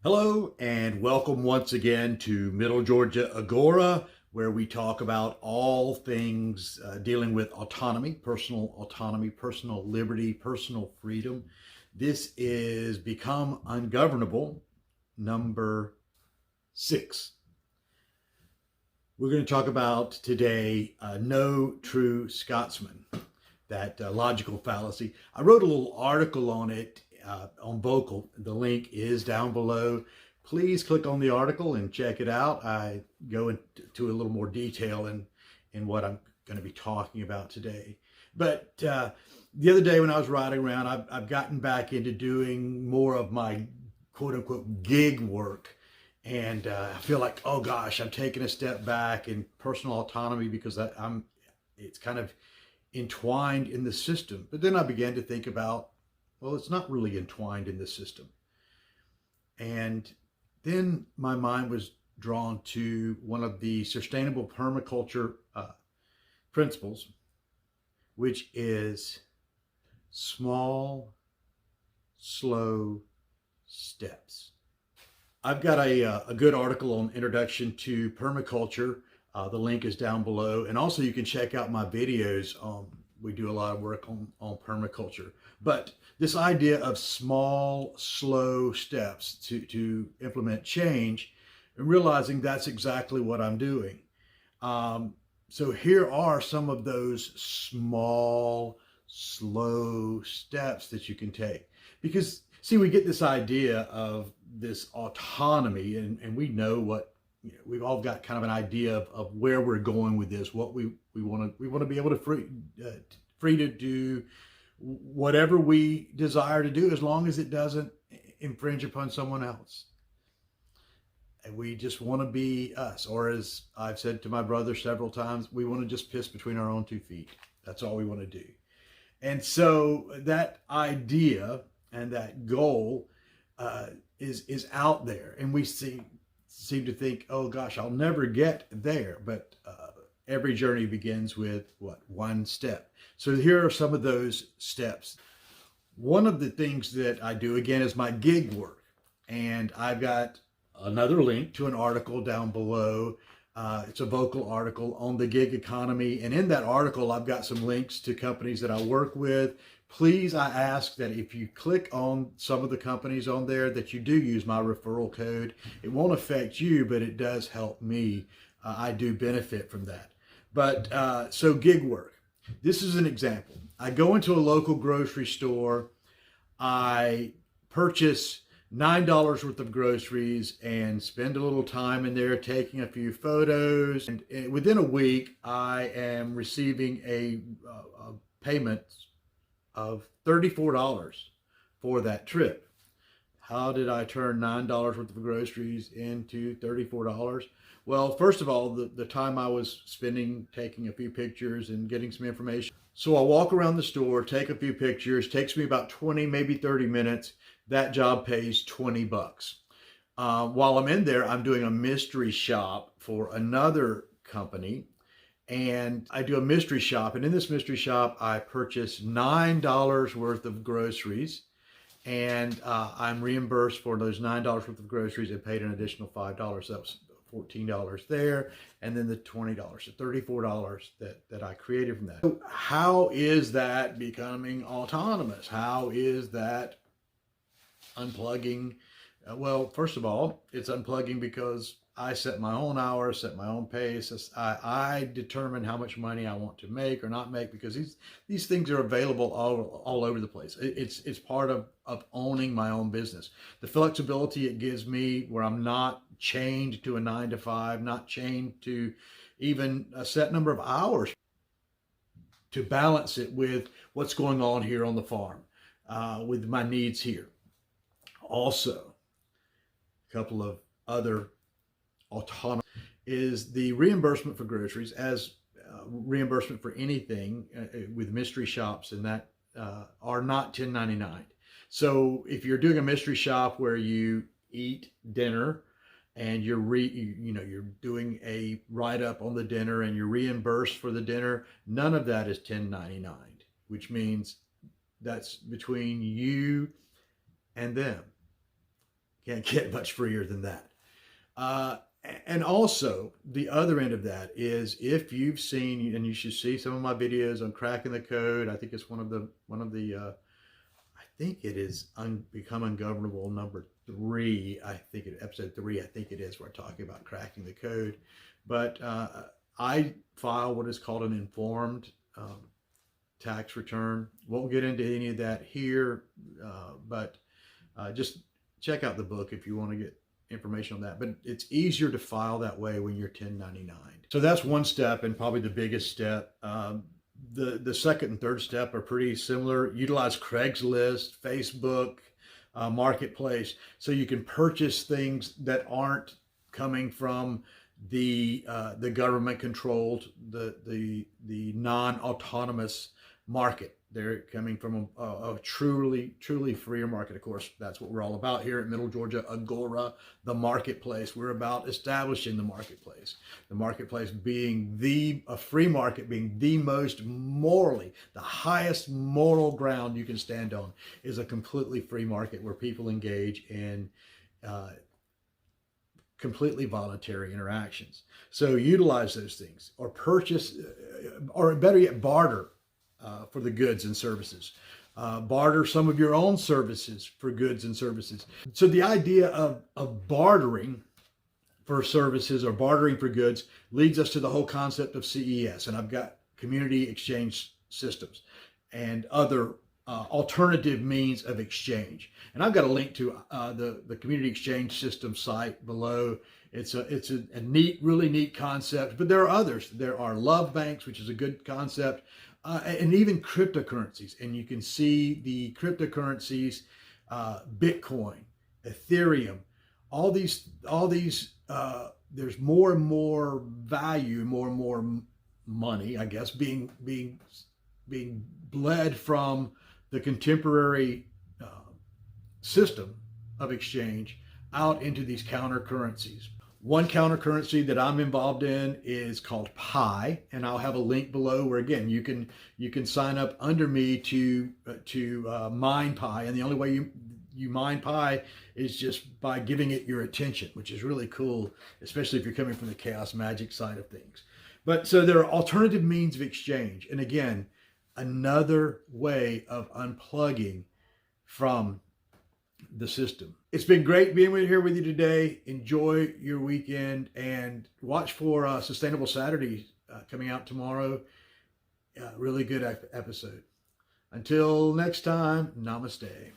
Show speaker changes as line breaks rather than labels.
Hello and welcome once again to Middle Georgia Agora, where we talk about all things dealing with autonomy, personal liberty, personal freedom. This is Become Ungovernable, number 6. We're going to talk about today No True Scotsman, that logical fallacy. I wrote a little article on it on Vocal. The link is down below. Please click on the article and check it out. I go into a little more detail in what I'm going to be talking about today. But the other day when I was riding around, I've gotten back into doing more of my quote unquote gig work. And I feel like, oh gosh, I'm taking a step back in personal autonomy because it's kind of entwined in the system. But then I began to think about, well, it's not really entwined in the system. And then my mind was drawn to one of the sustainable permaculture principles, which is small, slow steps. I've got a good article on Introduction to Permaculture. The link is down below. And also you can check out my videos. We do a lot of work on permaculture. But this idea of small, slow steps to implement change, and realizing that's exactly what I'm doing. So here are some of those small, slow steps that you can take. Because, see, we get this idea of this autonomy, and we know what, we've all got kind of an idea of where we're going with this, what we want to be able to free to do whatever we desire to do, as long as it doesn't infringe upon someone else. And we just want to be us, or as I've said to my brother several times, we want to just piss between our own 2 feet. That's all we want to do. And so that idea and that goal is out there, and we seem to think, oh gosh, I'll never get there. But every journey begins with what? One step. So here are some of those steps. One of the things that I do, again, is my gig work. And I've got another link to an article down below. It's a Vocal article on the gig economy. And in that article, I've got some links to companies that I work with. Please, I ask that if you click on some of the companies on there, that you do use my referral code. It won't affect you, but it does help me. I do benefit from that. But so gig work. This is an example. I go into a local grocery store. I purchase $9 worth of groceries and spend a little time in there taking a few photos. And within a week, I am receiving a payment of $34 for that trip. How did I turn $9 worth of groceries into $34? Well, first of all, the time I was spending taking a few pictures and getting some information. So I walk around the store, take a few pictures, takes me about 20, maybe 30 minutes. That job pays $20. While I'm in there, I'm doing a mystery shop for another company. And I do a mystery shop. And in this mystery shop, I purchase $9 worth of groceries. And I'm reimbursed for those $9 worth of groceries and paid an additional $5. That was $14 there, and then the $20, so $34 that I created from that. So how is that becoming autonomous? How is that unplugging? Well, first of all, it's unplugging because I set my own hours, set my own pace. I determine how much money I want to make or not make, because these things are available all over the place. It's part of owning my own business. The flexibility it gives me, where I'm not chained to a 9-to-5, not chained to even a set number of hours, to balance it with what's going on here on the farm, with my needs here. Also, a couple of other autonomy is the reimbursement for groceries, as reimbursement for anything with mystery shops, and that are not 1099. So if you're doing a mystery shop where you eat dinner and you're doing a write-up on the dinner and you're reimbursed for the dinner, none of that is 1099, which means that's between you and them. Can't get much freer than that. And also the other end of that is, if you've seen, and you should see some of my videos on cracking the code. I think it's one of the I think it is Become Ungovernable #3. I think episode 3. I think it is. We're talking about cracking the code, but I file what is called an informed tax return. Won't get into any of that here, but just check out the book if you want to get information on that. But it's easier to file that way when you're 1099. So that's one step, and probably the biggest step. The second and third step are pretty similar. Utilize Craigslist, Facebook, Marketplace, so you can purchase things that aren't coming from the government controlled, the non-autonomous market. They're coming from a truly freer market. Of course, that's what we're all about here at Middle Georgia Agora, the marketplace. We're about establishing the marketplace. The marketplace being a free market, being the most morally, the highest moral ground you can stand on, is a completely free market where people engage in completely voluntary interactions. So utilize those things, or purchase, or better yet, barter for the goods and services. Barter some of your own services for goods and services. So the idea of bartering for services or bartering for goods leads us to the whole concept of CES. And I've got community exchange systems and other alternative means of exchange. And I've got a link to the community exchange system site below. It's a neat, really neat concept, but there are others. There are love banks, which is a good concept. And even cryptocurrencies. And you can see the cryptocurrencies, Bitcoin, Ethereum, all these, there's more and more value, more and more money, I guess, being bled from the contemporary system of exchange out into these counter currencies. One counter currency that I'm involved in is called Pi, and I'll have a link below where, again, you can sign up under me to mine Pi. And the only way you mine Pi is just by giving it your attention, which is really cool, especially if you're coming from the chaos magic side of things. But so there are alternative means of exchange, and again, another way of unplugging from the system. It's been great being here with you today. Enjoy your weekend, and watch for Sustainable Saturday coming out tomorrow. Really good episode. Until next time, namaste.